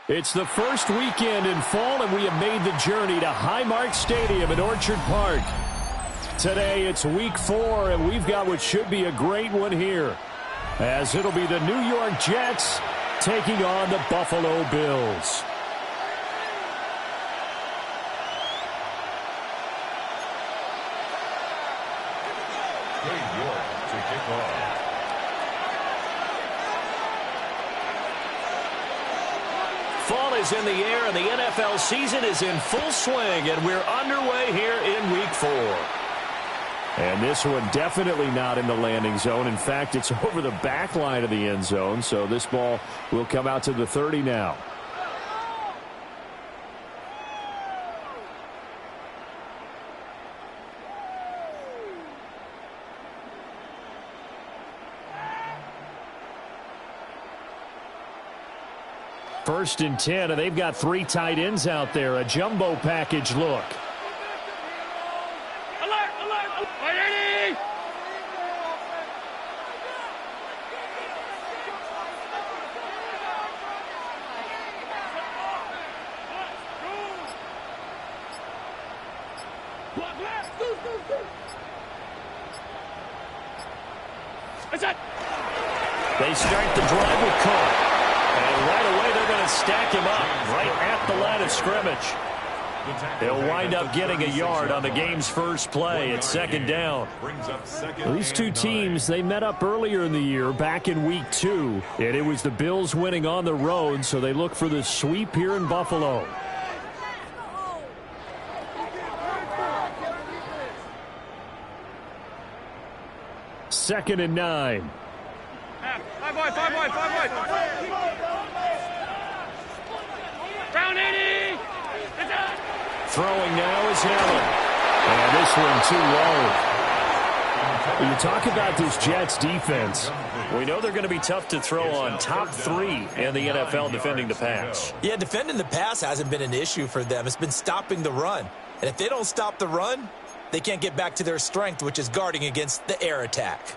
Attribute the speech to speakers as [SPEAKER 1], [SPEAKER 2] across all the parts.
[SPEAKER 1] It's the first weekend in fall, and we have made the journey to Highmark Stadium in Orchard Park. Today, it's week 4, and we've got what should be a great one here, as it'll be the New York Jets taking on the Buffalo Bills.
[SPEAKER 2] New York to kick off.
[SPEAKER 1] Fall is in the air, and the NFL season is in full swing, and we're underway here in week 4. And this one definitely not in the landing zone. In fact, it's over the back line of the end zone, so this ball will come out to the 30 now. First and 10, and they've got 3 tight ends out there. A jumbo package look.
[SPEAKER 3] Alert, alert, alert. Ready?
[SPEAKER 1] They start the drive with Cook. And right away, they're going to stack him up right at the line of scrimmage. They'll wind up getting a yard on the game's first play. It's second down. These two teams, they met up earlier in the year, back in week 2. And it was the Bills winning on the road, so they look for the sweep here in Buffalo. Second and 9.
[SPEAKER 3] Five wide. Round 80.
[SPEAKER 1] Throwing now is Allen. And this one too low. When you talk about this Jets defense, we know they're going to be tough to throw on. Top 3 in the NFL defending the pass.
[SPEAKER 4] Yeah, defending the pass hasn't been an issue for them. It's been stopping the run. And if they don't stop the run, they can't get back to their strength, which is guarding against the air attack.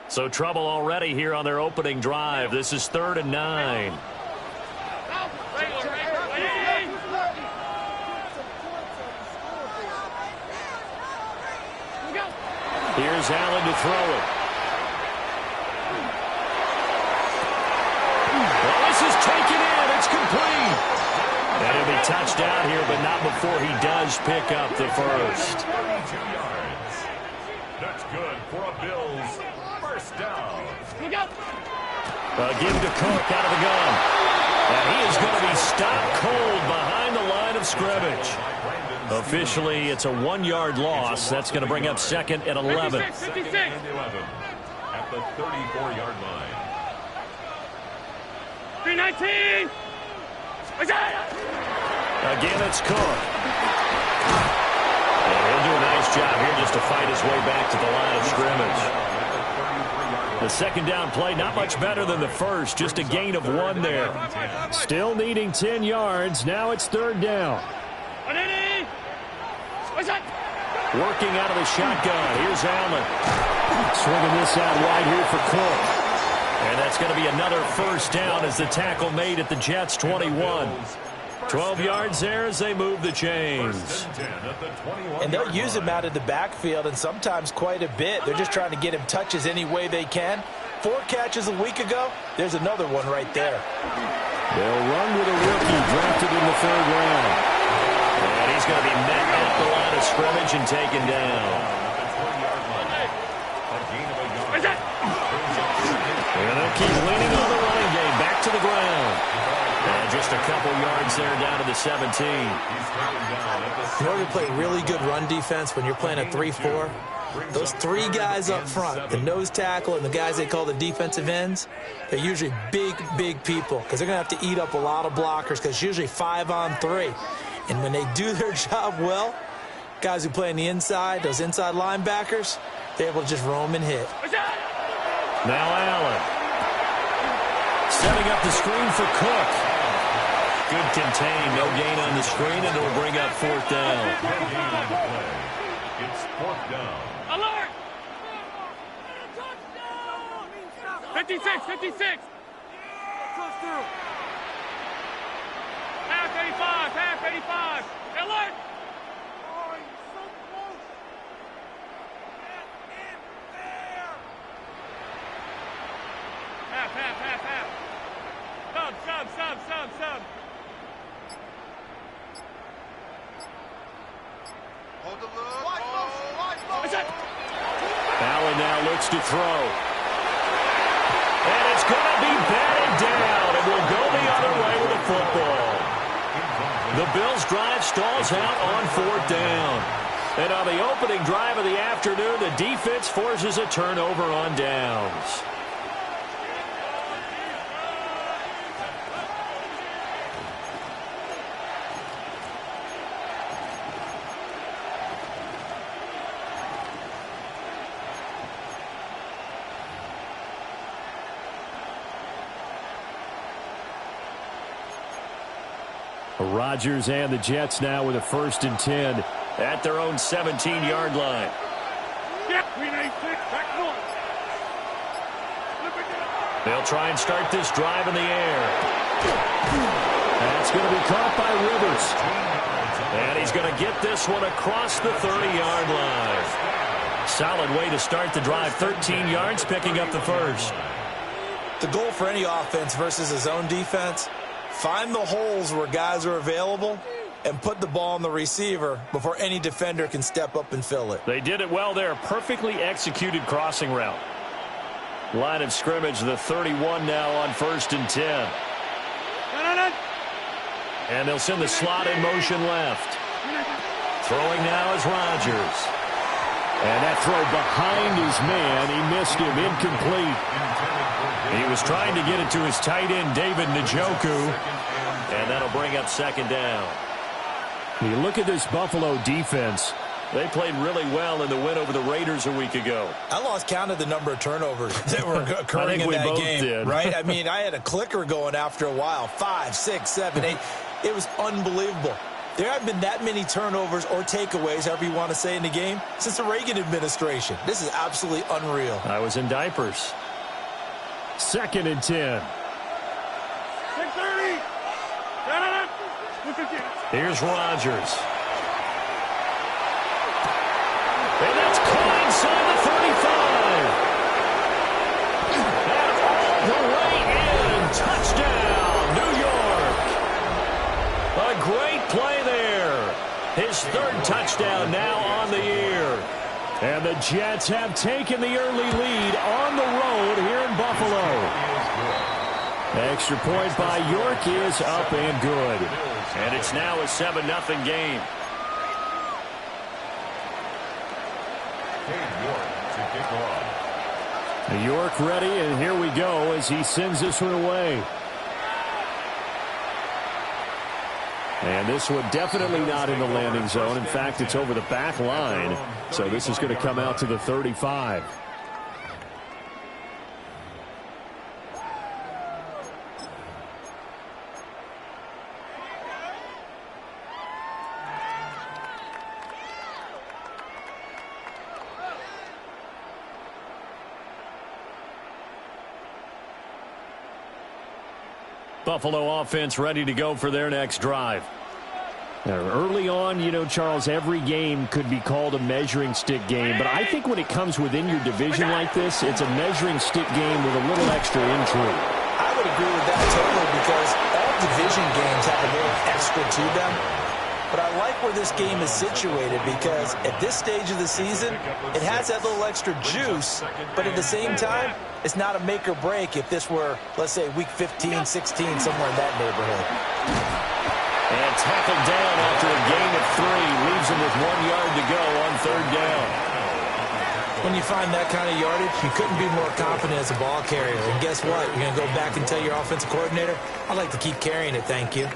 [SPEAKER 1] So trouble already here on their opening drive. This is 3rd and 9. Here's Allen to throw it. Well, this is taken in. It's complete. And he'll be touched out here, but not before he does pick up the first.
[SPEAKER 2] 32 yards. That's good for a Bills first down.
[SPEAKER 1] Give to Cook out of the gun. And he is going to be stopped cold behind the line of scrimmage. Officially, it's a 1-yard loss. That's going to bring up 2nd and 11.
[SPEAKER 3] 56.
[SPEAKER 2] At the 34-yard line.
[SPEAKER 3] 319.
[SPEAKER 1] Again, it's Cook. And he'll do a nice job here just to fight his way back to the line of scrimmage. The second down play, not much better than the first, just a gain of 1 there. Still needing 10 yards. Now it's 3rd down. Working out of the shotgun. Here's Allen. Swinging this out wide here for Cook. And that's going to be another first down as the tackle made at the Jets' 21. 12 yards there as they move the chains.
[SPEAKER 4] And they'll use him out of the backfield, and sometimes quite a bit. They're just trying to get him touches any way they can. 4 catches a week ago. There's another one right there.
[SPEAKER 1] They'll run with a rookie drafted in the 3rd round. And he's going to be met at the line of scrimmage and taken down. And they'll keep leaning on the running game. Back to the ground. And just a couple yards there down to the 17.
[SPEAKER 4] In order to play really good run defense when you're playing a 3-4, those 3 guys up front, the nose tackle and the guys they call the defensive ends, they're usually big people because they're going to have to eat up a lot of blockers because it's usually 5-on-3. And when they do their job well, guys who play on the inside, those inside linebackers, they're able to just roam and hit.
[SPEAKER 1] Now Allen. Setting up the screen for Cook. good contain. No gain on the screen, and it'll bring up fourth down.
[SPEAKER 2] It's fourth down.
[SPEAKER 3] Alert! 56, 56. Half 85, half 85. Alert! Half. Sub.
[SPEAKER 5] Hold the look. Watch it.
[SPEAKER 1] Allen now looks to throw. And it's going to be batted down. It will go the other way with the football. The Bills' drive stalls out on fourth down. And on the opening drive of the afternoon, the defense forces a turnover on downs. Rodgers and the Jets now with a 1st and 10 at their own 17-yard line. They'll try and start this drive in the air. That's going to be caught by Rivers. And he's going to get this one across the 30-yard line. Solid way to start the drive. 13 yards, picking up the first.
[SPEAKER 4] The goal for any offense versus his own defense, find the holes where guys are available and put the ball on the receiver before any defender can step up and fill it.
[SPEAKER 1] They did it well there. Perfectly executed crossing route. Line of scrimmage, the 31 now on 1st and 10. And they'll send the slot in motion left. Throwing now is Rodgers. And that throw behind his man. He missed him. Incomplete. He was trying to get it to his tight end, David Njoku. And that'll bring up 2nd down. You look at this Buffalo defense. They played really well in the win over the Raiders a week ago.
[SPEAKER 4] I lost count of the number of turnovers that were occurring in that game.
[SPEAKER 1] Did.
[SPEAKER 4] Right? I mean, I had a clicker going after a while. 5, 6, 7, 8. It was unbelievable. There haven't been that many turnovers or takeaways, however you want to say, in the game since the Reagan administration. This is absolutely unreal.
[SPEAKER 1] I was in diapers. 2nd and 10.
[SPEAKER 3] 630.
[SPEAKER 1] Here's Rodgers. And that's caught inside the 35. And all the way in. Touchdown, New York. A great play there. His 3rd touchdown now on the year. And the Jets have taken the early lead on the road here in Buffalo. Extra point by York is up and good. And it's now a 7-0 game. York ready, and here we go as he sends this one away. And this one definitely not in the landing zone. In fact, it's over the back line. So this is going to come out to the 35. Buffalo offense ready to go for their next drive. Now, early on, you know, Charles, every game could be called a measuring stick game. But I think when it comes within your division like this, it's a measuring stick game with a little extra intrigue.
[SPEAKER 4] I would agree with that totally because all division games have a little extra to them. But I like where this game is situated because at this stage of the season, it has that little extra juice, but at the same time, it's not a make or break if this were, let's say, week 15, 16, somewhere in that neighborhood.
[SPEAKER 1] And tackled down after a gain of 3. Leaves him with 1 yard to go on 3rd down.
[SPEAKER 4] When you find that kind of yardage, you couldn't be more confident as a ball carrier. And guess what? You're going to go back and tell your offensive coordinator, I'd like to keep carrying it, thank you.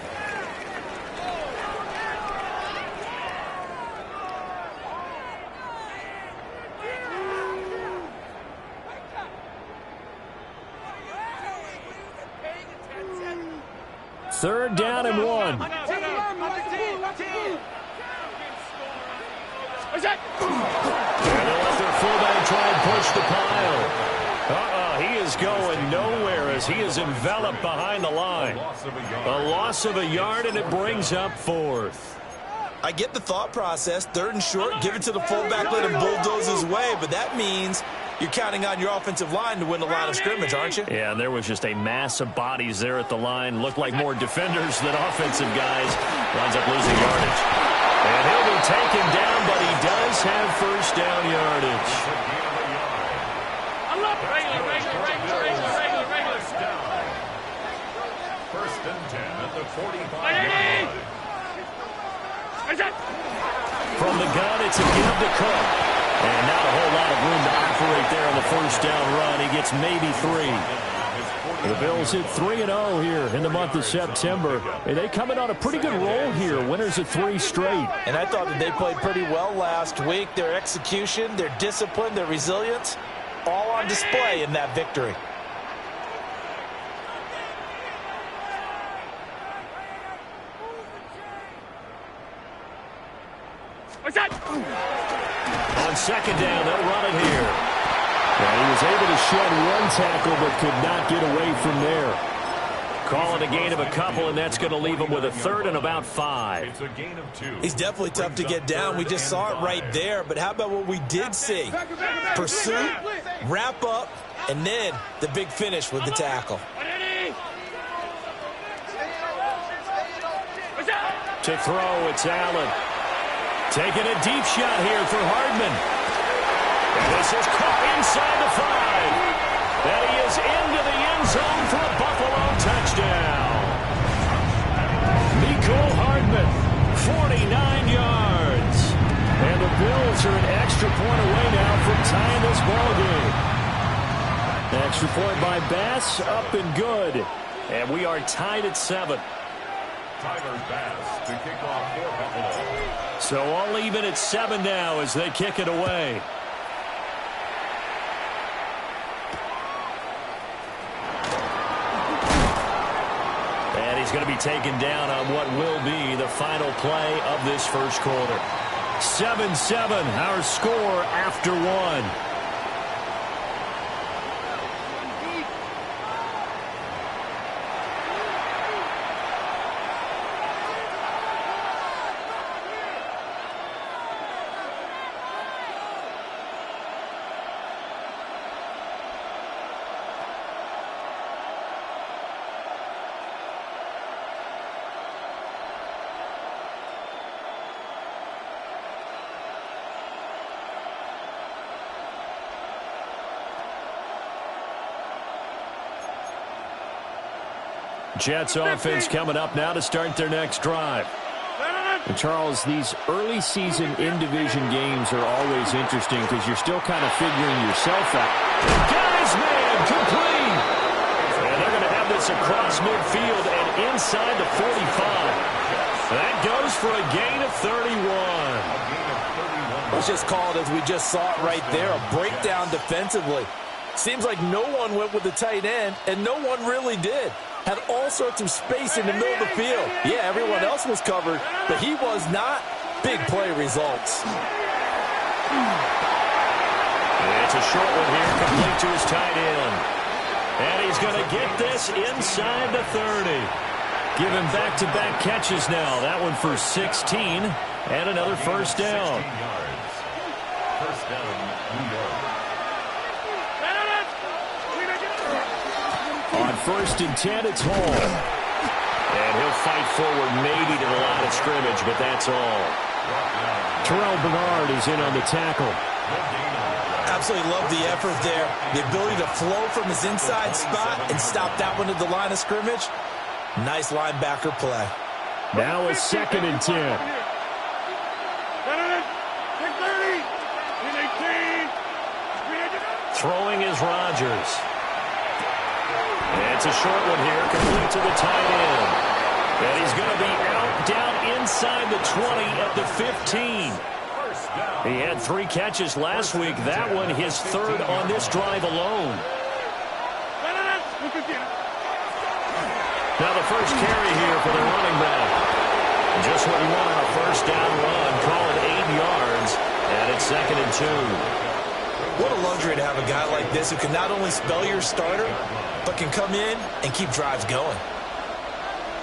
[SPEAKER 1] 3rd down and 1.
[SPEAKER 3] Is that?
[SPEAKER 1] And they'll let their fullback try and push the pile. He is going nowhere as he is enveloped behind the line. A loss of a yard, and it brings up 4th.
[SPEAKER 4] I get the thought process. 3rd and short, give it to the fullback, let him bulldoze his way. But that means you're counting on your offensive line to win the line of scrimmage, aren't you?
[SPEAKER 1] Yeah, and there was just a mass of bodies there at the line. Looked like more defenders than offensive guys. Winds up losing yardage. And he'll be taken down, but he does have 1st down yardage.
[SPEAKER 3] I love regular.
[SPEAKER 2] 1st and 10 at the 45-yard line.
[SPEAKER 1] From the gun, it's a give to Cook. And not a whole lot of room to operate there on the 1st down run. He gets maybe 3. The Bills hit 3-0 here in the month of September. And they come in on a pretty good roll here. Winners of 3 straight.
[SPEAKER 4] And I thought that they played pretty well last week. Their execution, their discipline, their resilience, all on display in that victory.
[SPEAKER 3] What's that?
[SPEAKER 1] On 2nd down, they'll run it here. Well, he was able to shed 1 tackle but could not get away from there. Call it a gain of a couple, and that's going to leave him with a 3rd and about 5.
[SPEAKER 2] It's a gain of 2.
[SPEAKER 4] He's definitely tough to get down. We just saw it right there. But how about what we did see? Pursuit, wrap up, and then the big finish with the tackle.
[SPEAKER 1] To throw, it's Allen. Taking a deep shot here for Hardman. And this is caught inside the 5. And he is into the end zone for a Buffalo touchdown. Mecole Hardman, 49 yards. And the Bills are an extra point away now from tying this ball game. Extra point by Bass, up and good. And we are tied at 7.
[SPEAKER 2] Tyler Bass to kick off for Buffalo.
[SPEAKER 1] So all even at 7 now as they kick it away. And he's going to be taken down on what will be the final play of this 1st quarter. 7-7, our score after 1. Jets offense coming up now to start their next drive. And Charles, these early season in-division games are always interesting because you're still kind of figuring yourself out. Guys, man, complete! And they're going to have this across midfield and inside the 45. That goes for a gain of 31.
[SPEAKER 4] It was just called, as we just saw it right there, a breakdown defensively. Seems like no one went with the tight end, and no one really did. Had all sorts of space in the middle of the field. Yeah, everyone else was covered, but he was not. Big play results.
[SPEAKER 1] It's a short one here, complete to his tight end. And he's going to get this inside the 30. Give him back-to-back catches now. That one for 16 and another 1st down.
[SPEAKER 2] 1st down, New York.
[SPEAKER 1] On 1st and 10, it's Hall. And he'll fight forward maybe to the line of scrimmage, but that's all. Terrell Bernard is in on the tackle.
[SPEAKER 4] Absolutely love the effort there. The ability to flow from his inside spot and stop that one at the line of scrimmage. Nice linebacker play.
[SPEAKER 1] Now a 2nd and 10. Throwing is Rodgers. It's a short one here, complete to the tight end. And he's going to be out down inside the 20 at the 15. He had 3 catches last week. That one his 3rd on this drive alone. Now the first carry here for their running back. Just what you want on a first down run. Call it 8 yards, and it's 2nd and 2.
[SPEAKER 4] What a luxury to have a guy like this who can not only spell your starter, but can come in and keep drives going.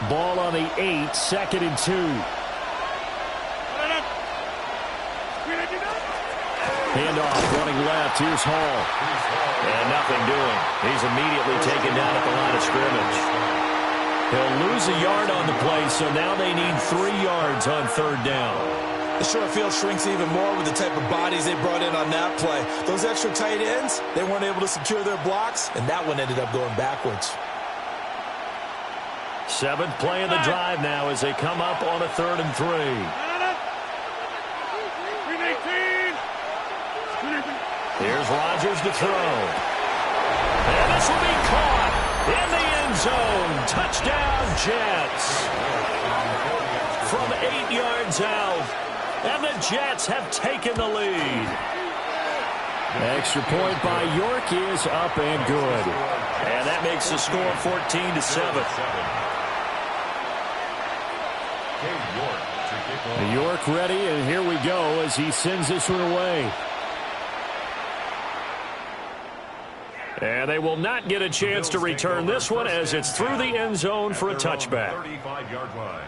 [SPEAKER 1] Ball on the 8, 2nd and 2. Handoff, running left. Here's Hall. And nothing doing. He's immediately taken down at the line of scrimmage. He'll lose a yard on the play, so now they need 3 yards on 3rd down.
[SPEAKER 4] The short field shrinks even more with the type of bodies they brought in on that play. Those extra tight ends, they weren't able to secure their blocks, and that one ended up going backwards.
[SPEAKER 1] 7th play of the drive now as they come up on a 3rd and 3. Here's Rodgers to throw. And this will be caught in the end zone. Touchdown, Jets. From 8 yards out. And the Jets have taken the lead. Extra point by York is up and good. And that makes the score 14-7. York ready, and here we go as he sends this one away. And they will not get a chance to return this one as it's through the end zone for a touchback.
[SPEAKER 2] 35-yard line.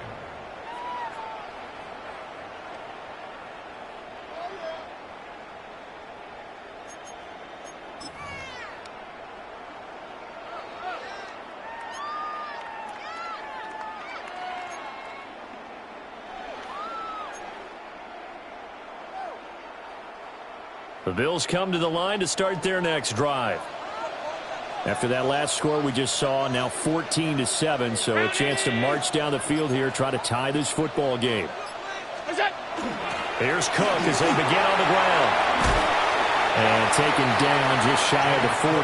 [SPEAKER 1] The Bills come to the line to start their next drive. After that last score we just saw, now 14-7, so a chance to march down the field here, try to tie this football game. Here's Cook as they begin on the ground. And taken down just shy of the 40.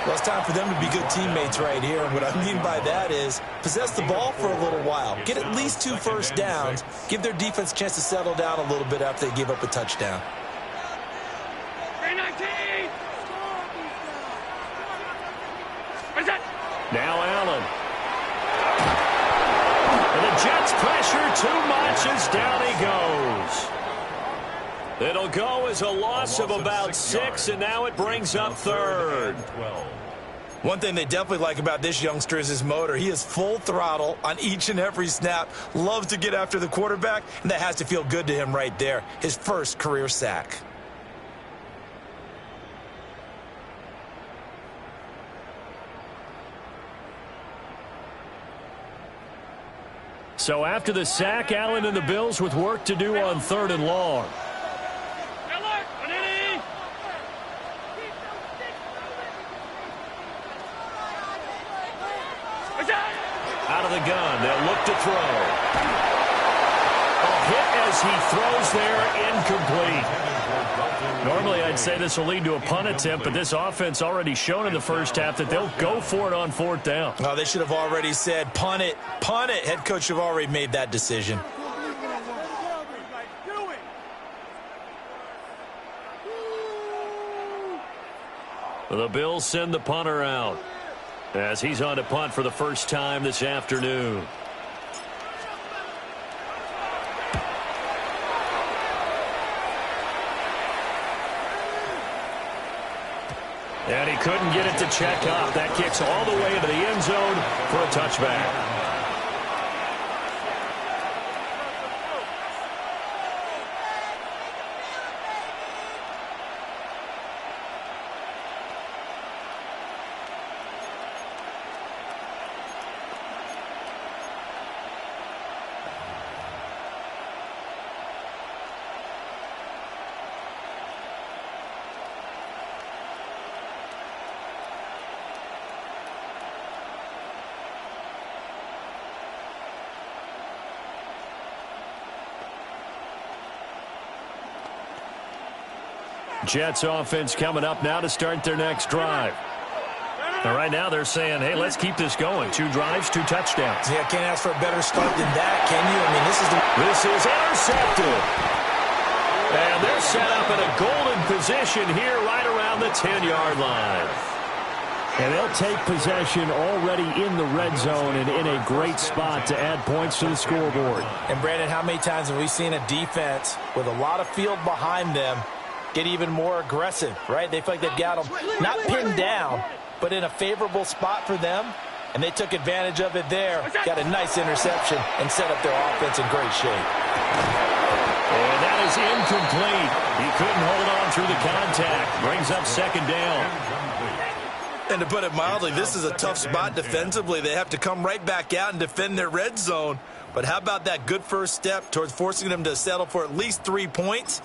[SPEAKER 4] Well, it's time for them to be good teammates right here, and what I mean by that is possess the ball for a little while, get at least 2 first downs, give their defense a chance to settle down a little bit after they give up a touchdown.
[SPEAKER 1] Now Allen. And the Jets pressure too much as down he goes. It'll go as a loss of about 6, and now it brings up 3rd.
[SPEAKER 4] One thing they definitely like about this youngster is his motor. He is full throttle on each and every snap, loves to get after the quarterback, and that has to feel good to him right there. His first career sack.
[SPEAKER 1] So after the sack, Allen and the Bills with work to do on 3rd and long. Out of the gun, they'll look to throw. A hit as he throws there, incomplete. Normally I'd say this will lead to a punt attempt, but this offense already shown in the first half that they'll go for it on 4th down.
[SPEAKER 4] Oh, they should have already said, punt it, punt it. Head coach should have already made that decision.
[SPEAKER 1] The Bills send the punter out as he's on to punt for the first time this afternoon. And he couldn't get it to check up. That kicks all the way into the end zone for a touchback. Jets offense coming up now to start their next drive. And right now they're saying, hey, let's keep this going. 2 drives, 2 touchdowns.
[SPEAKER 4] Yeah, can't ask for a better start than that, can you? I mean,
[SPEAKER 1] This is intercepted. And they're set up in a golden position here right around the 10-yard line. And they'll take possession already in the red zone and in a great spot to add points to the scoreboard.
[SPEAKER 4] And, Brandon, how many times have we seen a defense with a lot of field behind them get even more aggressive, right? They feel like they've got them not pinned down, but in a favorable spot for them, and they took advantage of it there. Got a nice interception and set up their offense in great shape.
[SPEAKER 1] And that is incomplete. He couldn't hold on through the contact. Brings up second down.
[SPEAKER 4] And to put it mildly, this is a tough spot defensively. They have to come right back out and defend their red zone. But how about that good first step towards forcing them to settle for at least 3 points?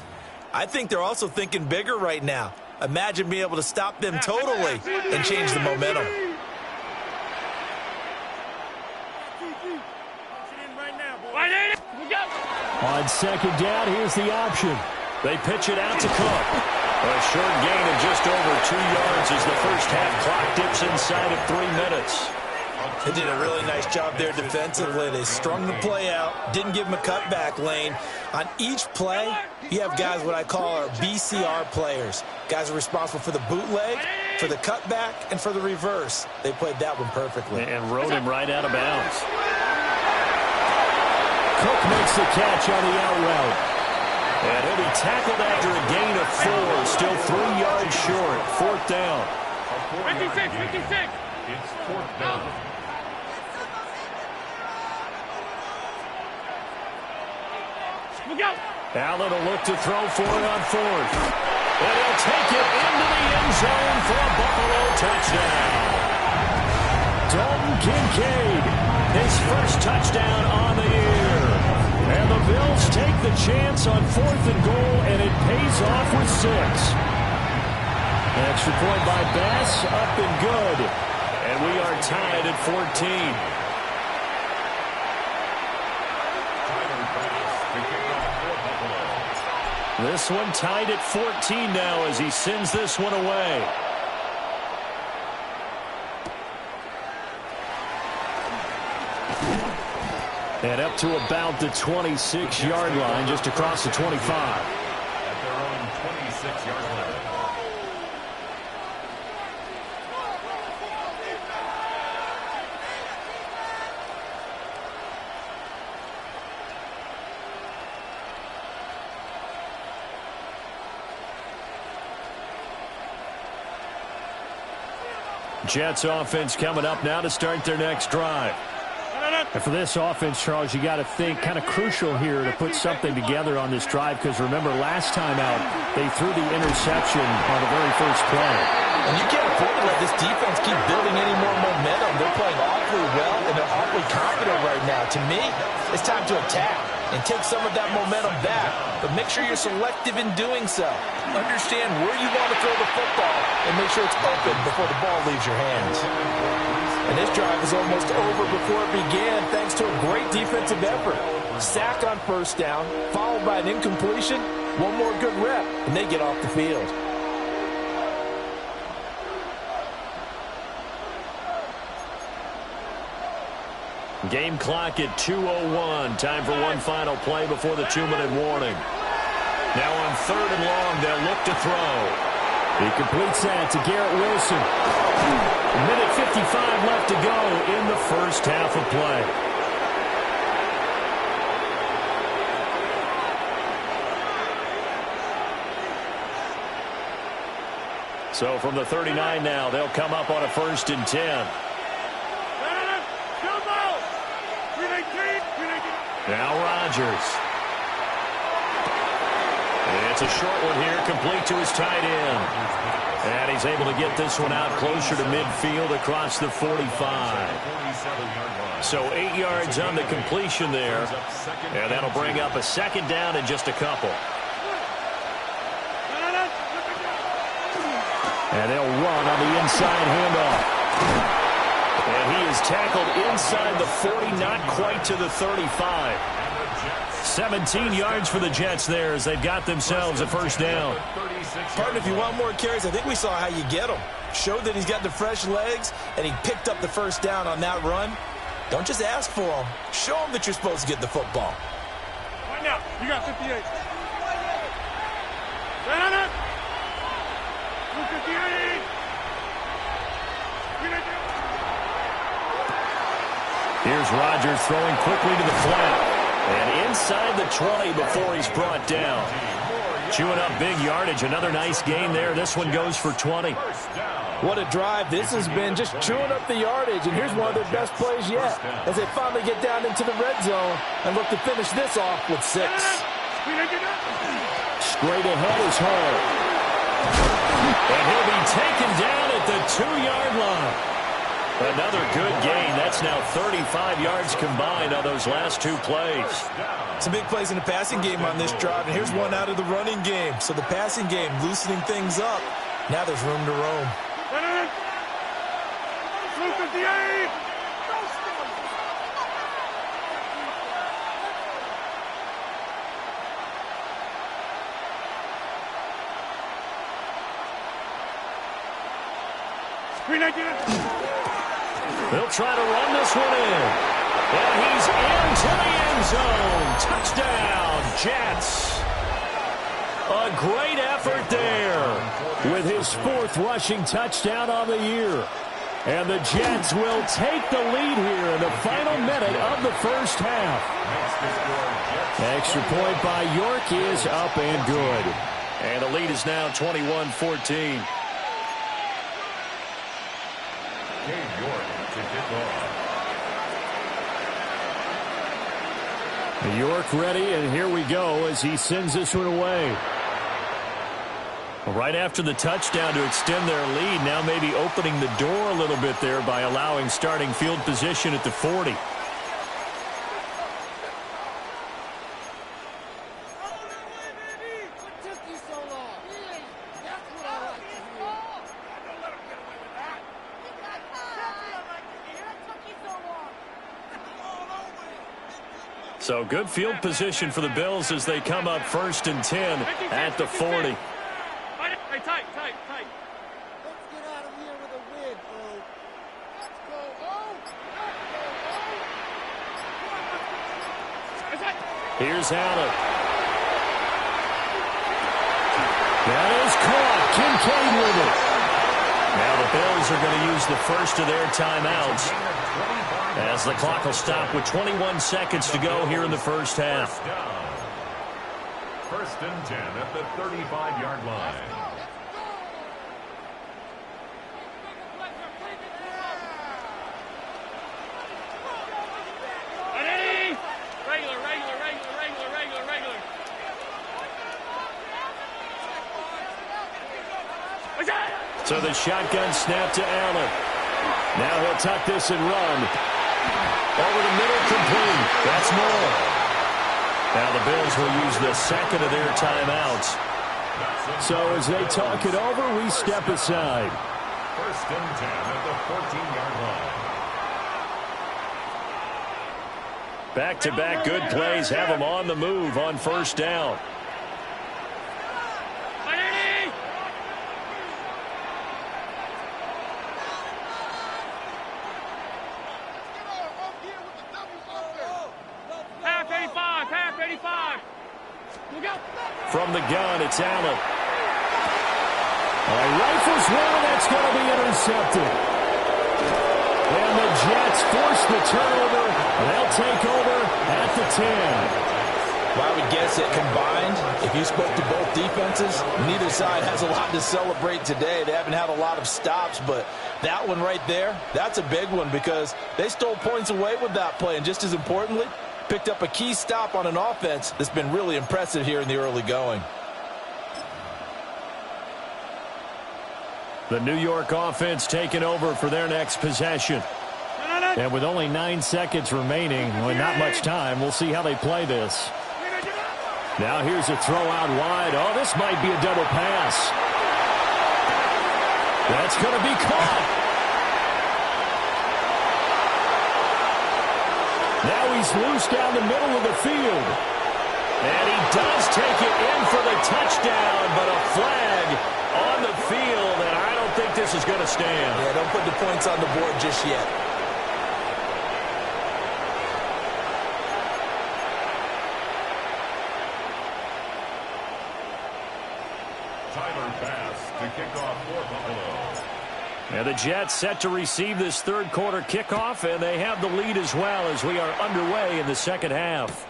[SPEAKER 4] I think they're also thinking bigger right now. Imagine being able to stop them totally and change the momentum.
[SPEAKER 1] On second down, here's the option. They pitch it out to Cook. A short gain of just over 2 yards as the first half clock dips inside of 3 minutes.
[SPEAKER 4] They did a really nice job there defensively. They strung the play out, didn't give them a cutback lane. On each play, you have guys what I call our BCR players. Guys are responsible for the bootleg, for the cutback, and for the reverse. They played that one perfectly.
[SPEAKER 1] And rode him right out of bounds. Cook makes the catch on the out route. And he'll be tackled after a gain of 4, still 3 yards short. 4th down.
[SPEAKER 3] 56, 56.
[SPEAKER 2] It's 4th down.
[SPEAKER 3] Look out.
[SPEAKER 1] Allen will look to throw for it on 4th. And he'll take it into the end zone for a Buffalo touchdown. Dalton Kincaid, his first touchdown on the year. And the Bills take the chance on 4th and goal, and it pays off with 6. Extra point by Bass, up and good. And we are tied at 14. This one tied at 14 now as he sends this one away. And up to about the 26-yard line, just across the 25.
[SPEAKER 2] At their own 26-yard line.
[SPEAKER 1] Jets offense coming up now to start their next drive. And for this offense, Charles, you got to think kind of crucial here to put something together on this drive, because remember last time out they threw the interception on the very first play.
[SPEAKER 4] And you can't afford to let this defense keep building any more momentum. They're playing awfully well, and they're awfully confident right now. To me, it's time to attack and take some of that momentum back, but make sure you're selective in doing so. Understand where you want to throw the football and make sure it's open before the ball leaves your hands. And this drive is almost over before it began thanks to a great defensive effort. Sack on first down, followed by an incompletion, one more good rep, and they get off the field.
[SPEAKER 1] Game clock at 2:01. Time for one final play before the 2-minute warning. Now on 3rd and long, they'll look to throw. He completes that to Garrett Wilson. A minute 55 left to go in the first half of play. So from the 39 now, they'll come up on a 1st and 10. Now Rodgers. It's a short one here, complete to his tight end. And he's able to get this one out closer to midfield across the 45. So 8 yards on the completion there. And that'll bring up a 2nd down in just a couple. And they'll run on the inside handoff. And he is tackled inside the 40, not quite to the 35. 17 yards for the Jets there as they've got themselves a 1st down.
[SPEAKER 4] Partner, if you want more carries, I think we saw how you get him. Showed that he's got the fresh legs, and he picked up the 1st down on that run. Don't just ask for him. Show him that you're supposed to get the football.
[SPEAKER 3] Right now, you got 58. 258.
[SPEAKER 1] Here's Rodgers throwing quickly to the flat. And inside the 20 before he's brought down. Chewing up big yardage. Another nice gain there. This one goes for 20.
[SPEAKER 6] What a drive. This has been just chewing up the yardage. And here's one of their best plays yet as they finally get down into the red zone and look to finish this off with 6.
[SPEAKER 1] Straight ahead is Hall. And he'll be taken down at the 2-yard line. Another good gain. That's now 35 yards combined on those last 2 plays.
[SPEAKER 4] Some big plays in the passing game on this drive, and here's one out of the running game. So the passing game loosening things up. Now there's room to roam.
[SPEAKER 1] They'll try to run this one in. And he's into the end zone. Touchdown, Jets. A great effort there with his 4th rushing touchdown on the year. And the Jets will take the lead here in the final minute of the first half. Extra point by York is up and good. And the lead is now 21-14. York ready, and here we go as he sends this one away. Right after the touchdown to extend their lead, now maybe opening the door a little bit there by allowing starting field position at the 40. So good field position for the Bills as they come up 1st and 10 at the 40.
[SPEAKER 3] Tight.
[SPEAKER 5] Let's get out of here with a win, bro. Let's go,
[SPEAKER 1] Here's Allen. That is caught. Kincaid with it. Now the Bills are going to use the first of their timeouts as the clock will stop with 21 seconds to go here in the first half.
[SPEAKER 2] 1st and 10 at the 35-yard line.
[SPEAKER 1] So the shotgun snap to Allen. Now he'll tuck this and run. Over the middle, complete. That's more. Now the Bills will use the second of their timeouts. So as they talk it over, we step aside.
[SPEAKER 2] 1st and 10 at the 14-yard line.
[SPEAKER 1] Back-to-back good plays have them on the move on 1st down. From the gun, it's Allen. Rifles one, that's going to be intercepted. And the Jets force the turnover. They'll take over at the 10.
[SPEAKER 6] Well, I would guess it combined, if you spoke to both defenses, neither side has a lot to celebrate today. They haven't had a lot of stops, but that one right there, that's a big one because they stole points away with that play. And just as importantly, picked up a key stop on an offense that's been really impressive here in the early going.
[SPEAKER 1] The New York offense taking over for their next possession. And with only 9 seconds remaining, well, not much time, we'll see how they play this. Now here's a throw out wide. Oh, this might be a double pass. That's going to be caught. Now he's loose down the middle of the field. And he does take it in for the touchdown, but a flag on the field, and I don't think this is going to stand.
[SPEAKER 4] Yeah, don't put the points on the board just yet.
[SPEAKER 2] Tyler Bass to kick off for Buffalo.
[SPEAKER 1] And the Jets set to receive this third quarter kickoff, and they have the lead as well as we are underway in the second half.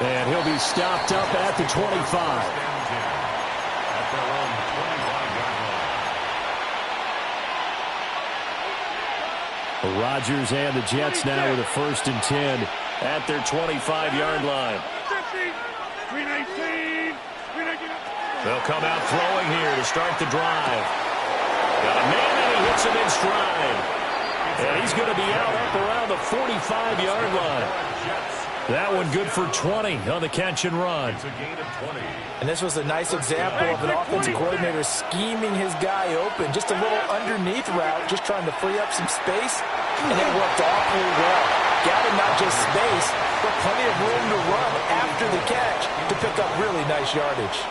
[SPEAKER 1] And he'll be stopped up at the 25. Rodgers and the Jets now with a 1st and 10 at their 25-yard line. They'll come out throwing here to start the drive. Got a man and he hits him in stride. And he's going to be out up around the 45-yard line. That one good for 20 on the catch and run.
[SPEAKER 6] And this was a nice example of an offensive coordinator scheming his guy open. Just a little underneath route, just trying to free up some space. And it worked awfully well. Got him not just space, but plenty of room to run after the catch to pick up really nice yardage.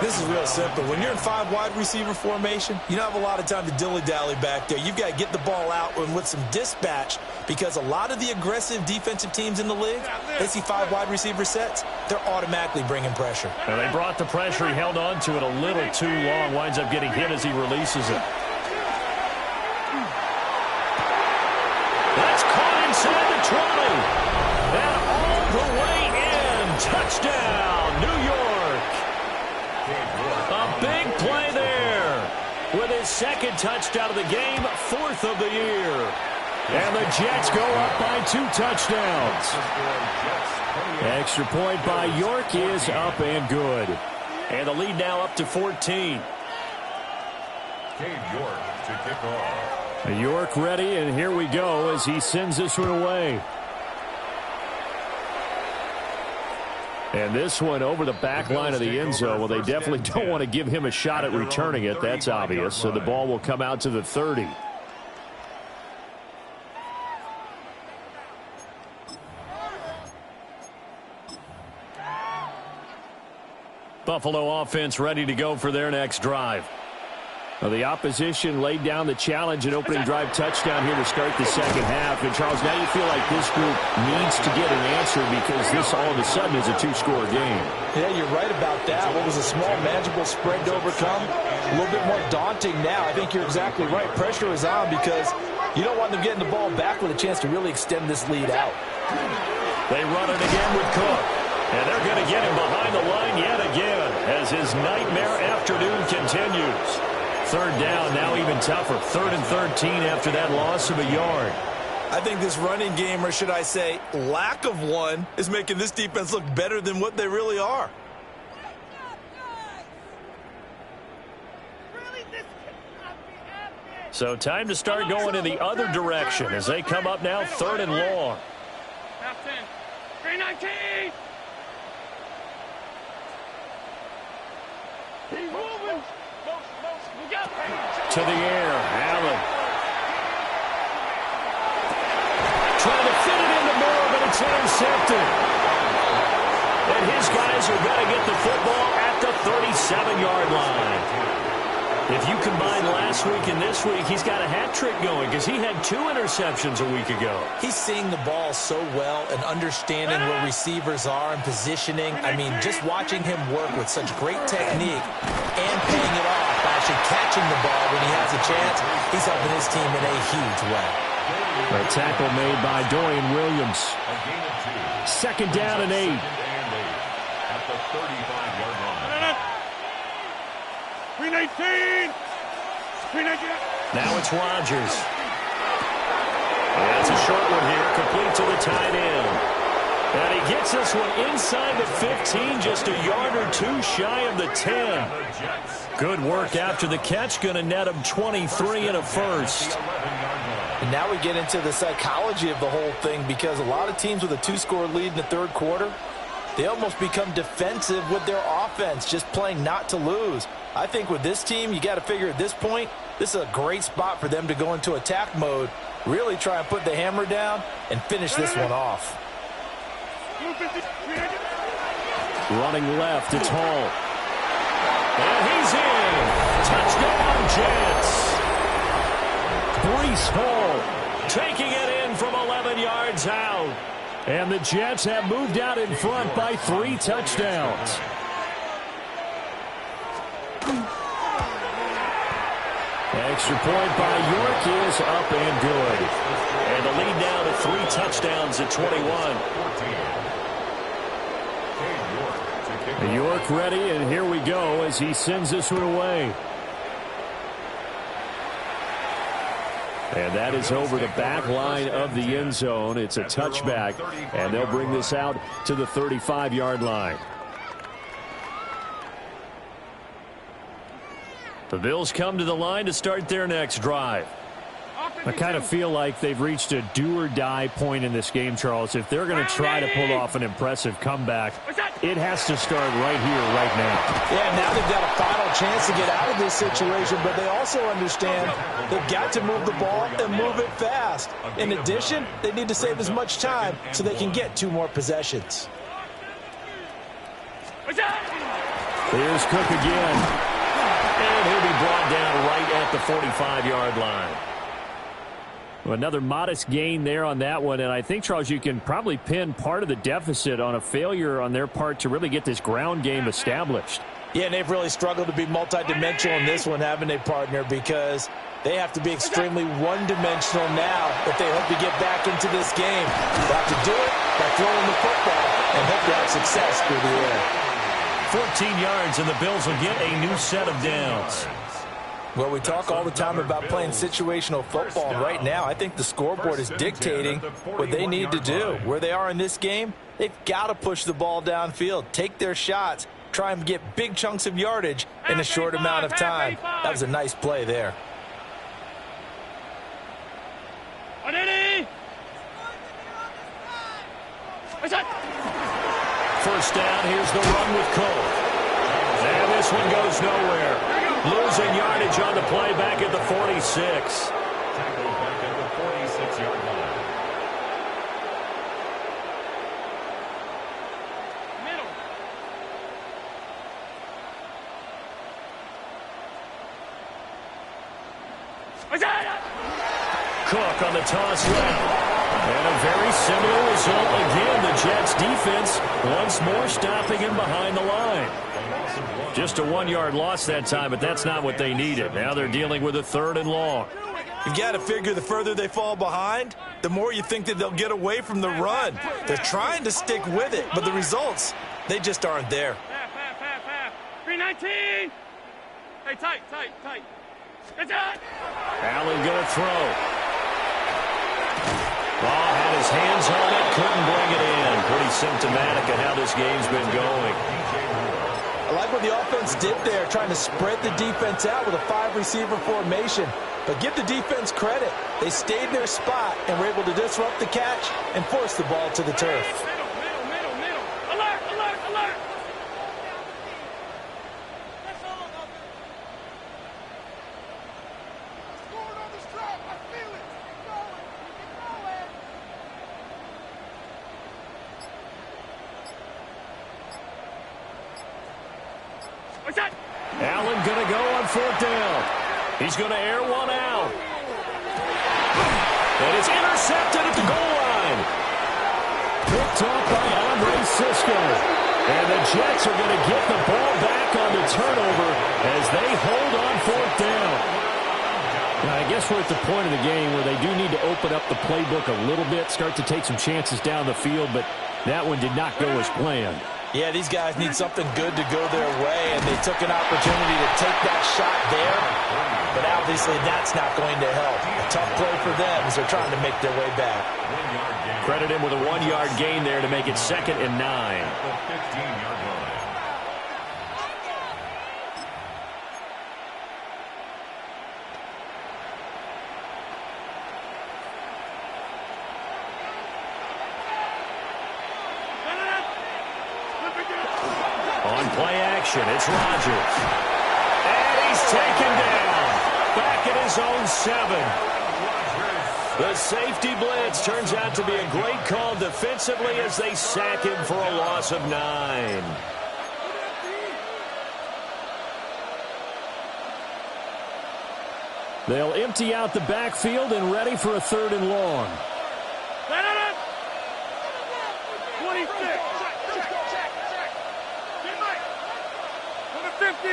[SPEAKER 4] This is real simple. When you're in 5 wide receiver formation, you don't have a lot of time to dilly-dally back there. You've got to get the ball out and with some dispatch, because a lot of the aggressive defensive teams in the league, they see 5 wide receiver sets, they're automatically bringing pressure.
[SPEAKER 1] And they brought the pressure. He held on to it a little too long. Winds up getting hit as he releases it. That's caught inside the 20. And all the way in. Touchdown, New York. A big play there. With his 2nd touchdown of the game, 4th of the year. And the Jets go up by 2 touchdowns. Extra point by York is up and good. And the lead now up to 14.
[SPEAKER 2] Cade York to kick off.
[SPEAKER 1] York ready, and here we go as he sends this one away. And this one over the back line of the end zone. Well, they definitely don't want to give him a shot at returning it. That's obvious. So the ball will come out to the 30. Buffalo offense ready to go for their next drive. Well, the opposition laid down the challenge and opening drive touchdown here to start the second half. And, Charles, now you feel like this group needs to get an answer because this all of a sudden is a 2-score game.
[SPEAKER 6] Yeah, you're right about that. What was a small, manageable spread to overcome? A little bit more daunting now. I think you're exactly right. Pressure is on because you don't want them getting the ball back with a chance to really extend this lead out.
[SPEAKER 1] They run it again with Cook. And they're going to get him behind the line yet again as his nightmare afternoon continues. 3rd down, now even tougher. 3rd and 13 after that loss of a yard.
[SPEAKER 4] I think this running game, or should I say lack of one, is making this defense look better than what they really are.
[SPEAKER 1] So time to start going in the other direction as they come up now 3rd and long.
[SPEAKER 3] Half 10. 319. He's moving.
[SPEAKER 1] To the air, Allen. Trying to fit it into Moore, but it's intercepted. And his guys are going to get the football at the 37-yard line. If you combine last week and this week, he's got a hat trick going because he had 2 interceptions a week ago.
[SPEAKER 4] He's seeing the ball so well and understanding where receivers are and positioning. I mean, just watching him work with such great technique and paying it off by actually catching the ball when he has a chance, he's helping his team in a huge way.
[SPEAKER 1] A tackle made by Dorian Williams. 2nd down and 8.
[SPEAKER 2] At the 35-yard line.
[SPEAKER 3] 319. 319.
[SPEAKER 1] Now it's Rodgers. That's a short one here, complete to the tight end. And he gets this one inside the 15, just a yard or 2 shy of the 10. Good work after the catch, going to net him 23 and a first.
[SPEAKER 6] And now we get into the psychology of the whole thing because a lot of teams with a 2-score lead in the 3rd quarter, they almost become defensive with their offense, just playing not to lose. I think with this team, you got to figure at this point, this is a great spot for them to go into attack mode, really try and put the hammer down and finish this one off.
[SPEAKER 1] Running left, it's Hall. And he's in. Touchdown, Jets. Breece Hall taking it in from 11 yards out. And the Jets have moved out in front by 3 touchdowns. Extra point by York is up and good. And the lead now to 3 touchdowns at 21. York ready, and here we go as he sends this one away. And that is over the back line of the end zone. It's a touchback, and they'll bring this out to the 35-yard line. The Bills come to the line to start their next drive. I kind of feel like they've reached a do-or-die point in this game, Charles. If they're going to try to pull off an impressive comeback, it has to start right here, right now.
[SPEAKER 6] Yeah, now they've got a final chance to get out of this situation, but they also understand they've got to move the ball and move it fast. In addition, they need to save as much time so they can get 2 more possessions.
[SPEAKER 1] Here's Cook again. And he'll be brought down right at the 45-yard line. Well, another modest gain there on that one, and I think, Charles, you can probably pin part of the deficit on a failure on their part to really get this ground game established.
[SPEAKER 6] Yeah, and they've really struggled to be multidimensional in this one, haven't they, partner, because they have to be extremely one-dimensional now if they hope to get back into this game. They'll have to do it by throwing the football and hope to have success through the air.
[SPEAKER 1] 14 yards, and the Bills will get a new set of downs.
[SPEAKER 6] Well, we talk all the time about playing situational football. Right now, I think the scoreboard is dictating what they need to do. Where they are in this game, they've got to push the ball downfield, take their shots, try and get big chunks of yardage in a short amount of time. That was a nice play there.
[SPEAKER 1] First down, here's the run with Cole. And this one goes nowhere. Losing yardage on the play back at the 46.
[SPEAKER 2] Tackled back at the 46-yard line.
[SPEAKER 3] Middle.
[SPEAKER 1] Cook on the toss route. And a very similar result again. The Jets defense once more stopping him behind the line. Just a 1-yard loss that time, but that's not what they needed. Now they're dealing with a 3rd and long.
[SPEAKER 6] You've got to figure the further they fall behind, the more you think that they'll get away from the run. They're trying to stick with it, but the results, they just aren't there.
[SPEAKER 3] Half. 319. Hey, tight. Good job.
[SPEAKER 1] Allen going to throw. Ball had his hands on it, couldn't bring it in. Pretty symptomatic of how this game's been going.
[SPEAKER 6] I like what the offense did there, trying to spread the defense out with a 5-receiver formation. But give the defense credit. They stayed in their spot and were able to disrupt the catch and force the ball to the turf.
[SPEAKER 3] Middle. Alert.
[SPEAKER 5] Scored on this drive. I feel it. Keep going.
[SPEAKER 1] Allen going to go on 4th down. He's going to air one out. And it's intercepted at the goal line. Picked off by Andre Cisco. And the Jets are going to get the ball back on the turnover as they hold on 4th down. Now, I guess we're at the point of the game where they do need to open up the playbook a little bit, start to take some chances down the field, but that one did not go as planned.
[SPEAKER 6] Yeah, these guys need something good to go their way, and they took an opportunity to take that shot there. But obviously that's not going to help. A tough play for them as they're trying to make their way back.
[SPEAKER 1] Credit him with a 1-yard gain there to make it 2nd and 9.
[SPEAKER 2] The 15-yard line.
[SPEAKER 1] On play action, it's Rodgers. And he's taken down. Back at his own 7. The safety blitz turns out to be a great call defensively as they sack him for a loss of 9. They'll empty out the backfield and ready for a 3rd and long.
[SPEAKER 3] 26. 50.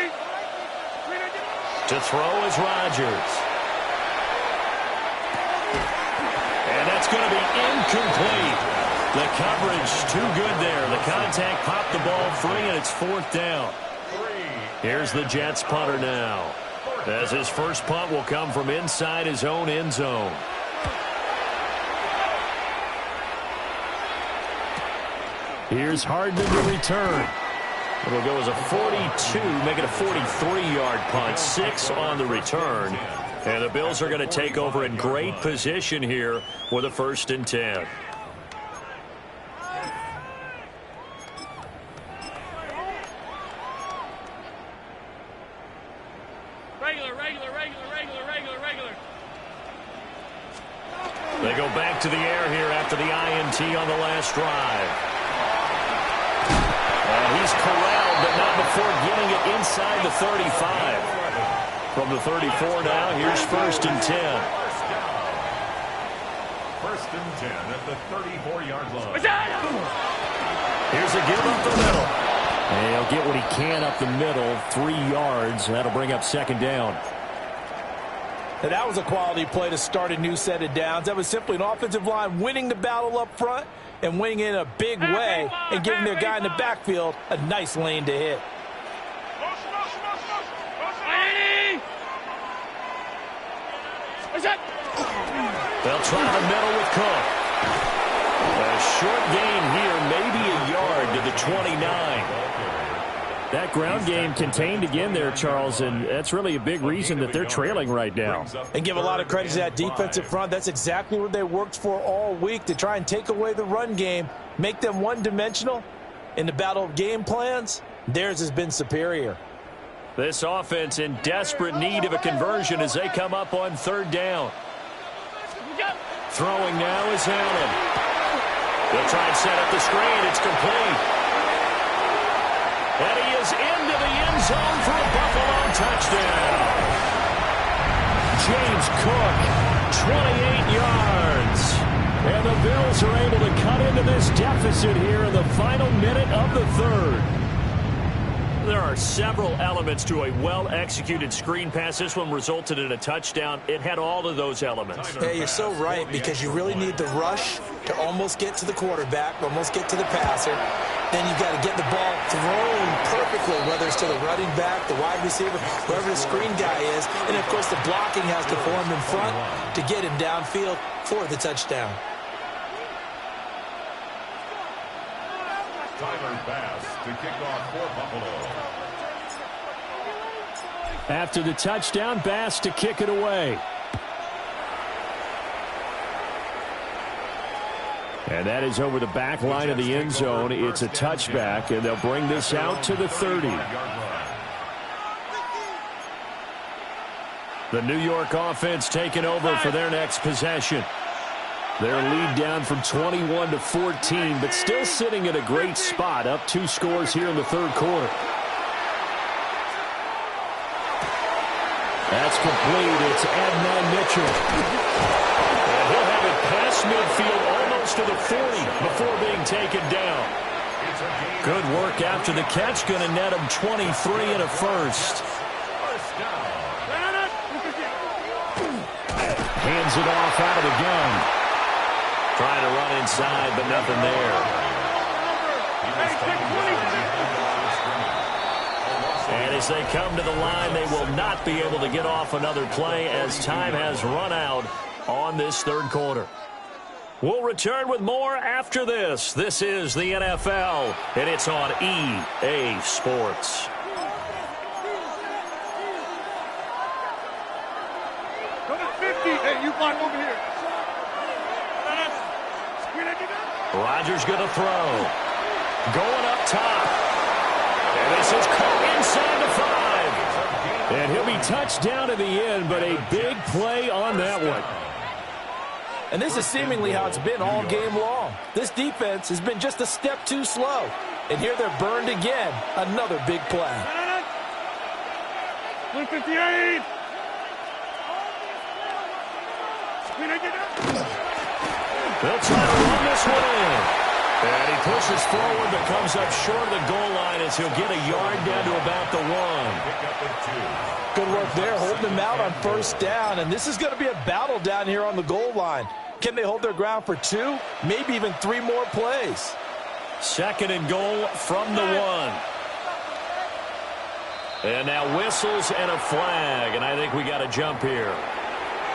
[SPEAKER 1] To throw is Rodgers. And that's going to be incomplete. The coverage too good there. The contact popped the ball free, and it's 4th down. Here's the Jets punter now, as his first punt will come from inside his own end zone. Here's Hardman to return. It'll go as a 42, make it a 43-yard punt, 6 on the return. And the Bills are going to take over in great position here with a 1st and 10.
[SPEAKER 3] Regular.
[SPEAKER 1] They go back to the air here after the INT on the last drive. And he's corralled, but not before getting it inside the 35. From the 34 now, here's 1st and 10.
[SPEAKER 2] 1st and 10 at the 34-yard line.
[SPEAKER 1] Here's a give up the middle. And he'll get what he can up the middle, 3 yards. That'll bring up 2nd down.
[SPEAKER 6] Now, that was a quality play to start a new set of downs. That was simply an offensive line winning the battle up front and winning in a big way and giving their guy in the backfield a nice lane to hit.
[SPEAKER 1] They'll try the middle with Cook. A short gain here, maybe a yard to the 29. That ground game contained again there, Charles, and that's really a big reason that they're trailing right now.
[SPEAKER 6] And give a lot of credit to that defensive front. That's exactly what they worked for all week, to try and take away the run game, make them one-dimensional. In the battle of game plans, theirs has been superior.
[SPEAKER 1] This offense in desperate need of a conversion as they come up on 3rd down. Throwing now is Allen. They'll try and set up the screen. It's complete. And he is into the end zone for a Buffalo touchdown. James Cook, 28 yards. And the Bills are able to cut into this deficit here in the final minute of the 3rd. There are several elements to a well-executed screen pass. This one resulted in a touchdown. It had all of those elements.
[SPEAKER 4] Yeah, you're so right, because you really need the rush to almost get to the quarterback, almost get to the passer. Then you've got to get the ball thrown perfectly, whether it's to the running back, the wide receiver, whoever the screen guy is. And, of course, the blocking has to form in front to get him downfield for the touchdown.
[SPEAKER 2] Tyler Bass to kick off for Buffalo.
[SPEAKER 1] After the touchdown, Bass to kick it away. And that is over the back line of the end zone. It's a touchback, and they'll bring this out to the 30. The New York offense taking over for their next possession. Their lead down from 21 to 14, but still sitting in a great spot, up 2 scores here in the 3rd quarter. That's complete. It's Adnan Mitchell. And he'll have it past midfield almost to the 40 before being taken down. Good work after the catch. Going to net him 23 and a 1st. Hands it off out of the gun. Trying to run inside, but nothing there. And as they come to the line, they will not be able to get off another play as time has run out on this 3rd quarter. We'll return with more after this. This is the NFL, and it's on EA Sports.
[SPEAKER 3] Hey, you block over here.
[SPEAKER 1] Rodgers going to throw. Going up top. And this is caught inside the 5. And he'll be touched down at the end, but a big play on that one.
[SPEAKER 6] And this is seemingly how it's been all game long. This defense has been just a step too slow. And here they're burned again. Another big play.
[SPEAKER 3] 158.
[SPEAKER 1] They'll try to run this one in. And he pushes forward but comes up short of the goal line as he'll get a yard down to about the 1.
[SPEAKER 6] Good work there, holding them out on first down. And this is going to be a battle down here on the goal line. Can they hold their ground for 2, maybe even 3 more plays?
[SPEAKER 1] 2nd and goal from the 1. And now whistles and a flag, and I think we got a jump here.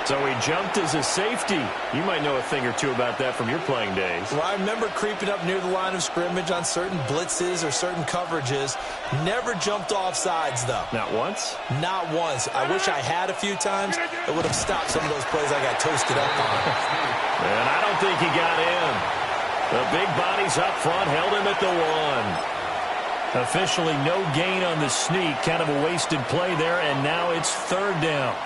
[SPEAKER 1] So he jumped as a safety. You might know a thing or two about that from your playing days.
[SPEAKER 4] Well, I remember creeping up near the line of scrimmage on certain blitzes or certain coverages. Never jumped off sides, though.
[SPEAKER 1] Not once?
[SPEAKER 4] Not once. I wish I had a few times. It would have stopped some of those plays I got toasted up on.
[SPEAKER 1] And I don't think he got in. The big bodies up front held him at the 1. Officially no gain on the sneak. Kind of a wasted play there, and now it's 3rd down.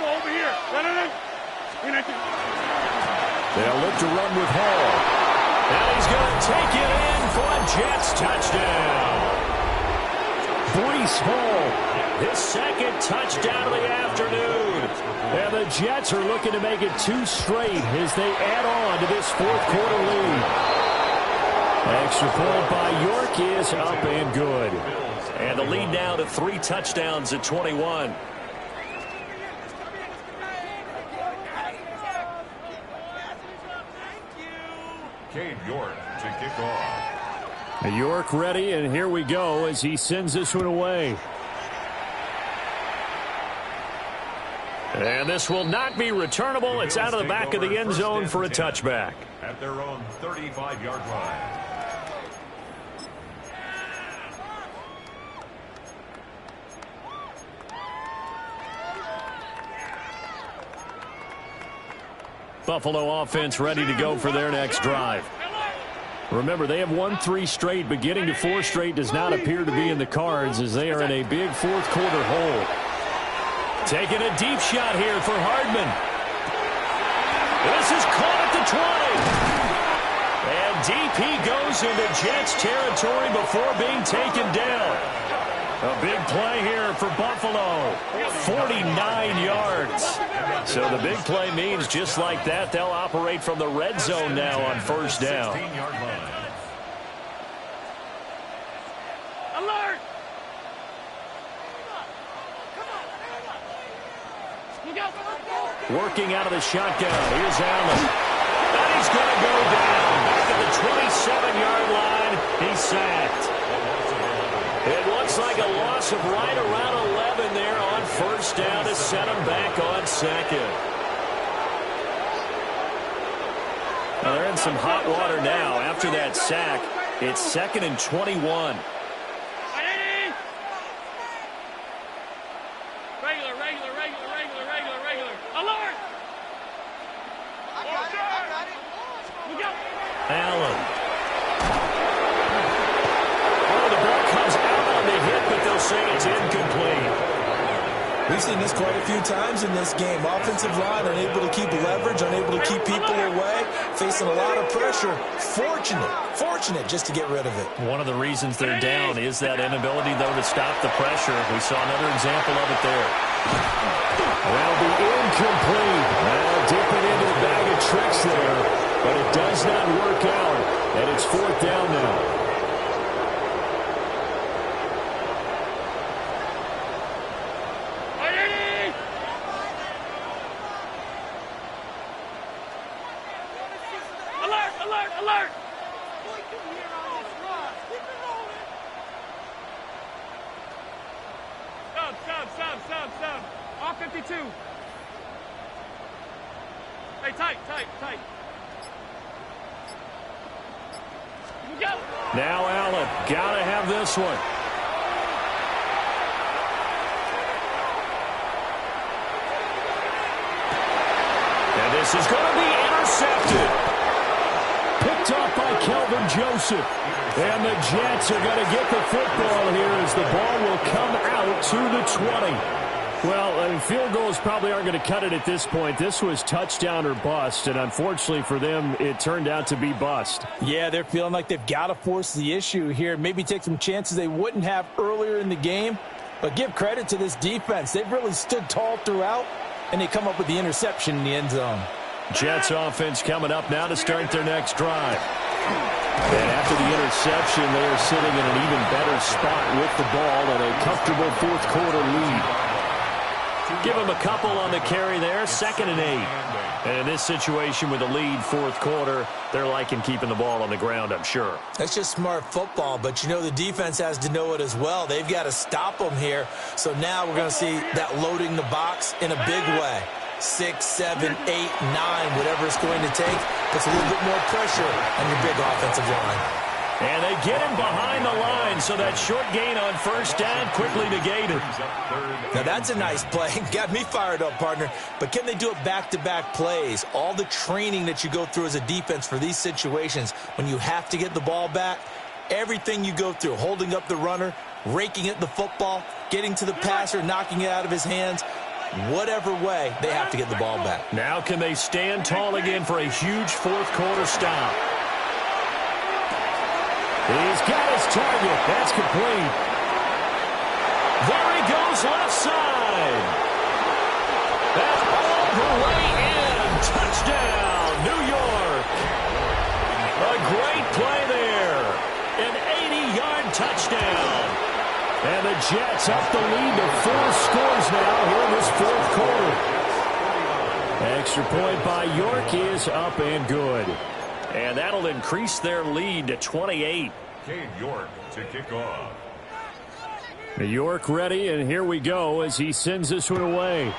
[SPEAKER 3] Over here.
[SPEAKER 1] They'll look to run with Hall. And he's going to take it in for a Jets touchdown. Breece Hall, his 2nd touchdown of the afternoon. And the Jets are looking to make it 2 straight as they add on to this 4th quarter lead. Extra point by York is up and good. And the lead now to 3 touchdowns at 21.
[SPEAKER 2] Cade York to kick off.
[SPEAKER 1] York ready, and here we go as he sends this one away. And this will not be returnable. It's out of the back of the end zone for a touchback.
[SPEAKER 2] At their own 35-yard line.
[SPEAKER 1] Buffalo offense ready to go for their next drive. Remember, they have won 3 straight, but getting to 4 straight does not appear to be in the cards as they are in a big 4th quarter hole. Taking a deep shot here for Hardman. This is caught at the 20. And DP goes into Jets territory before being taken down. A big play here for Buffalo. 49 yards. So the big play means just like that, they'll operate from the red zone now on first down.
[SPEAKER 3] Alert!
[SPEAKER 1] Working out of the shotgun. Here's Allen. And he's going to go down. Back at the 27-yard line. He's sacked. It looks like a loss of right around 11 there on first down to set him back on 2nd. Well, they're in some hot water now. After that sack, it's 2nd and 21.
[SPEAKER 3] Regular. Alert! I got it. We got it.
[SPEAKER 1] Allen. Oh, the ball comes out on the hit, but they'll say it's incomplete.
[SPEAKER 4] We've seen this quite a few times in this game. Offensive line unable to keep leverage, unable to keep people away, facing a lot of pressure. Fortunate just to get rid of it.
[SPEAKER 1] One of the reasons they're down is that inability, though, to stop the pressure. We saw another example of it there. That'll be incomplete. Well, dipping into the bag of tricks there, but it does not work out, and it's 4th down now.
[SPEAKER 3] Alert! Stop. Off 52. Hey, tight. Go.
[SPEAKER 1] Now Allen, gotta have this one. And this is going to be intercepted. Picked off by Kelvin Joseph. And the Jets are going to get the football here as the ball will come out to the 20. Well, field goals probably aren't going to cut it at this point. This was touchdown or bust, and unfortunately for them, it turned out to be bust.
[SPEAKER 6] Yeah, they're feeling like they've got to force the issue here. Maybe take some chances they wouldn't have earlier in the game. But give credit to this defense. They've really stood tall throughout, and they come up with the interception in the end zone.
[SPEAKER 1] Jets offense coming up now to start their next drive. And after the interception, they are sitting in an even better spot with the ball and a comfortable fourth quarter lead. Give them a couple on the carry there, 2nd and 8. And in this situation with the lead fourth quarter, they're liking keeping the ball on the ground, I'm sure.
[SPEAKER 4] That's just smart football, but you know the defense has to know it as well. They've got to stop them here. So now we're going to see that loading the box in a big way. 6, 7, 8, 9, whatever it's going to take, puts a little bit more pressure on your big offensive line.
[SPEAKER 1] And they get him behind the line, so that short gain on first down quickly negated.
[SPEAKER 4] Now that's a nice play. Got me fired up, partner. But can they do it back-to-back plays? All the training that you go through as a defense for these situations, when you have to get the ball back, everything you go through, holding up the runner, raking at the football, getting to the passer, knocking it out of his hands, whatever way, they have to get the ball back.
[SPEAKER 1] Now can they stand tall again for a huge fourth quarter stop? He's got his target. That's complete. There he goes left side. That's all the way in. Touchdown, New York. A great play there. An 80-yard touchdown. And the Jets up the lead to 4 scores now here in this fourth quarter. Extra point by York is up and good. And that'll increase their lead to 28.
[SPEAKER 2] Cade York to kick off.
[SPEAKER 1] York ready, and here we go as he sends this one away.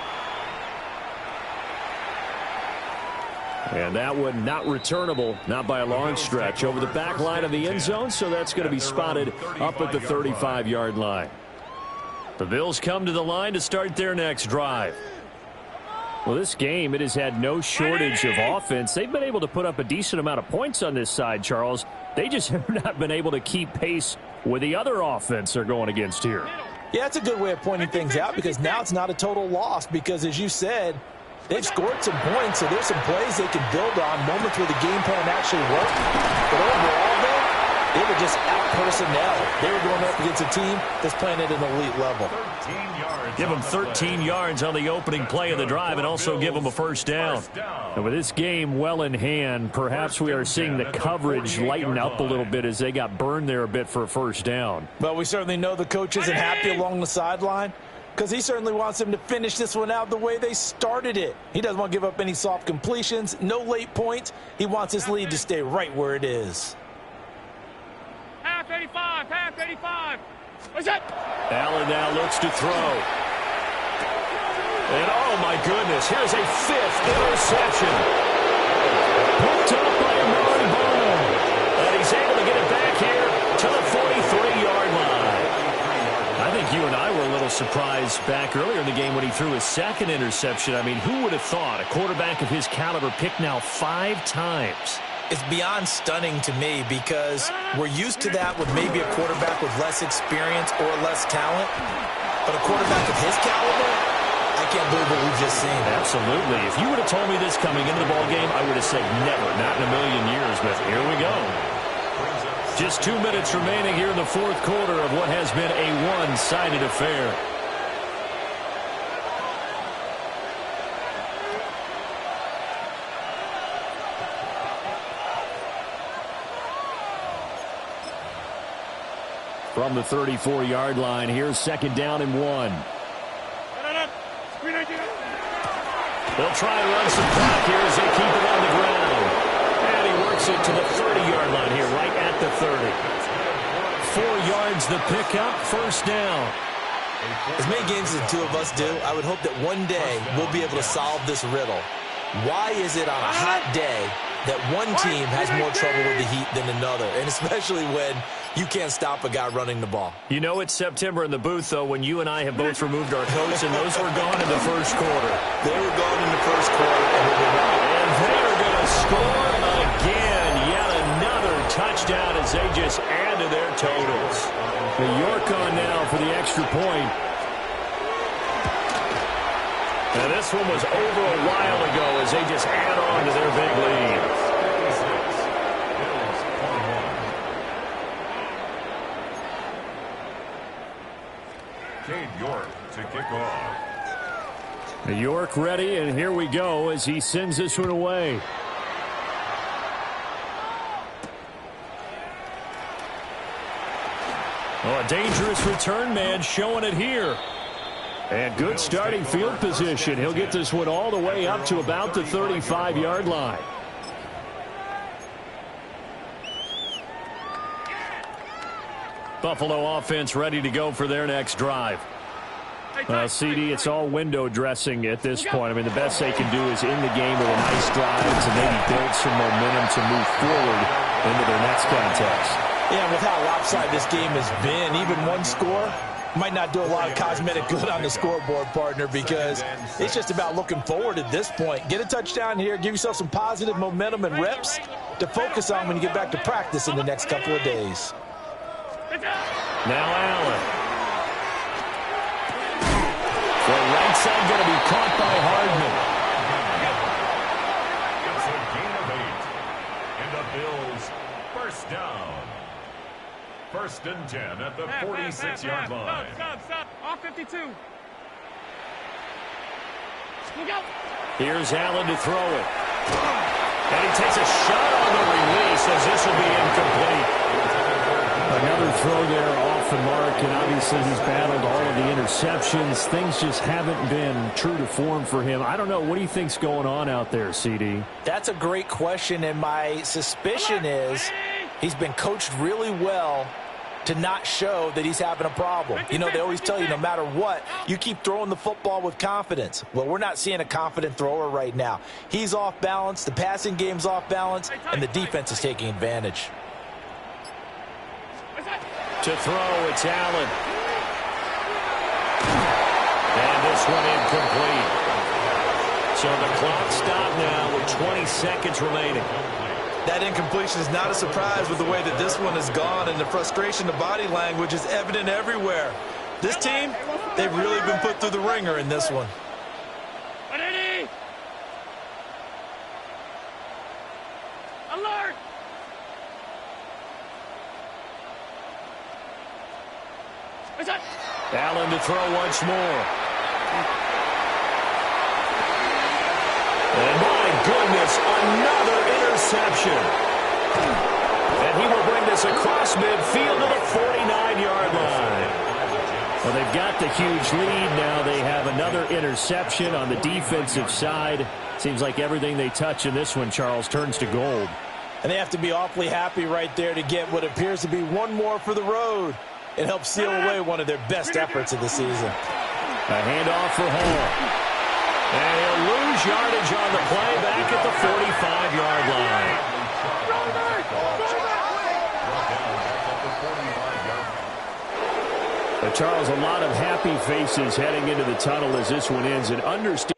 [SPEAKER 1] And that one not returnable, not by a long stretch, over the back line of the end zone, so that's going to be spotted up at the 35-yard line. The Bills come to the line to start their next drive. Well, this game, it has had no shortage of offense. They've been able to put up a decent amount of points on this side, Charles. They just have not been able to keep pace with the other offense they're going against here.
[SPEAKER 6] Yeah, that's a good way of pointing things out because now it's not a total loss because, as you said, they've scored some points, so there's some plays they can build on, moments where the game plan actually worked. But overall, though, they were just out-personnel. They were going up against a team that's playing at an elite level.
[SPEAKER 1] Give them 13 yards on the opening play of the drive and also give them a first down. And with this game well in hand, perhaps we are seeing the coverage lighten up a little bit as they got burned there a bit for a first down.
[SPEAKER 6] But we certainly know the coach isn't happy along the sideline because he certainly wants them to finish this one out the way they started it. He doesn't want to give up any soft completions, no late points. He wants his lead to stay right where it is.
[SPEAKER 3] Half 85, half 85. What's that?
[SPEAKER 1] Allen now looks to throw. And oh my goodness, here's a 5th interception. Picked up by Amari Ball. And he's able to get it back here to the 43-yard line. I think you and I were a little surprised back earlier in the game when he threw his 2nd interception. I mean, who would have thought a quarterback of his caliber picked now 5 times?
[SPEAKER 4] It's beyond stunning to me because we're used to that with maybe a quarterback with less experience or less talent. But a quarterback of his caliber, I can't believe what we've just seen.
[SPEAKER 1] Absolutely. If you would have told me this coming into the ballgame, I would have said never, not in a million years. But here we go. Just 2 minutes remaining here in the fourth quarter of what has been a one-sided affair. From the 34-yard line, here's 2nd down and 1. They'll try to run some clock here as they keep it on the ground. And he works it to the 30-yard line here, right at the 30. 4 yards the pickup, first down.
[SPEAKER 4] As many games as the two of us do, I would hope that one day we'll be able to solve this riddle. Why is it on a hot day that one team has more trouble with the heat than another, and especially when you can't stop a guy running the ball?
[SPEAKER 1] You know it's September in the booth, though, when you and I have both removed our coats, and those were gone in the first quarter.
[SPEAKER 4] They were gone in the first quarter,
[SPEAKER 1] and they are going to score again. Yet another touchdown as they just add to their totals. New York on now for the extra point. And this one was over a while ago as they just add on to their big lead.
[SPEAKER 2] Cade York to kick off.
[SPEAKER 1] York ready, and here we go as he sends this one away. Oh, a dangerous return man showing it here. And good starting field position. He'll get this one all the way up to about the 35-yard line. Buffalo offense ready to go for their next drive. CD, it's all window dressing at this point. I mean, the best they can do is in the game with a nice drive to maybe build some momentum to move forward into their next contest.
[SPEAKER 6] Yeah, with how lopsided this game has been, even one score might not do a lot of cosmetic good on the scoreboard, partner, because it's just about looking forward at this point. Get a touchdown here, give yourself some positive momentum and reps to focus on when you get back to practice in the next couple of days.
[SPEAKER 1] Now Allen. The right side going to be caught by Hardman.
[SPEAKER 2] It's a gain of 8. And the Bills first down. 1st and 10 at the 46-yard line.
[SPEAKER 3] Stop. All 52. Look out.
[SPEAKER 1] Here's Allen to throw it. And he takes a shot on the release as this will be incomplete. Another throw there off the mark, and obviously he's battled all of the interceptions. Things just haven't been true to form for him. I don't know. What do you think's going on out there, CD?
[SPEAKER 6] That's a great question, and my suspicion is he's been coached really well to not show that he's having a problem. You know, they always tell you no matter what, you keep throwing the football with confidence. Well, we're not seeing a confident thrower right now. He's off balance, the passing game's off balance, and the defense is taking advantage.
[SPEAKER 1] To throw, it's Allen. And this one incomplete. So the clock stopped now with 20 seconds remaining.
[SPEAKER 6] That incompletion is not a surprise with the way that this one has gone, and the frustration, the body language is evident everywhere. This team, they've really been put through the ringer in this one.
[SPEAKER 3] Alert!
[SPEAKER 1] Allen to throw once more. And my goodness, another interception. And he will bring this across midfield to the 49-yard line. Well, they've got the huge lead now. They have another interception on the defensive side. Seems like everything they touch in this one, Charles, turns to gold.
[SPEAKER 6] And they have to be awfully happy right there to get what appears to be one more for the road. It helps seal away one of their best efforts of the season.
[SPEAKER 1] A handoff for Hall. And he'll lose yardage on the play back at the 45-yard line. Charles, a lot of happy faces heading into the tunnel as this one ends. And understand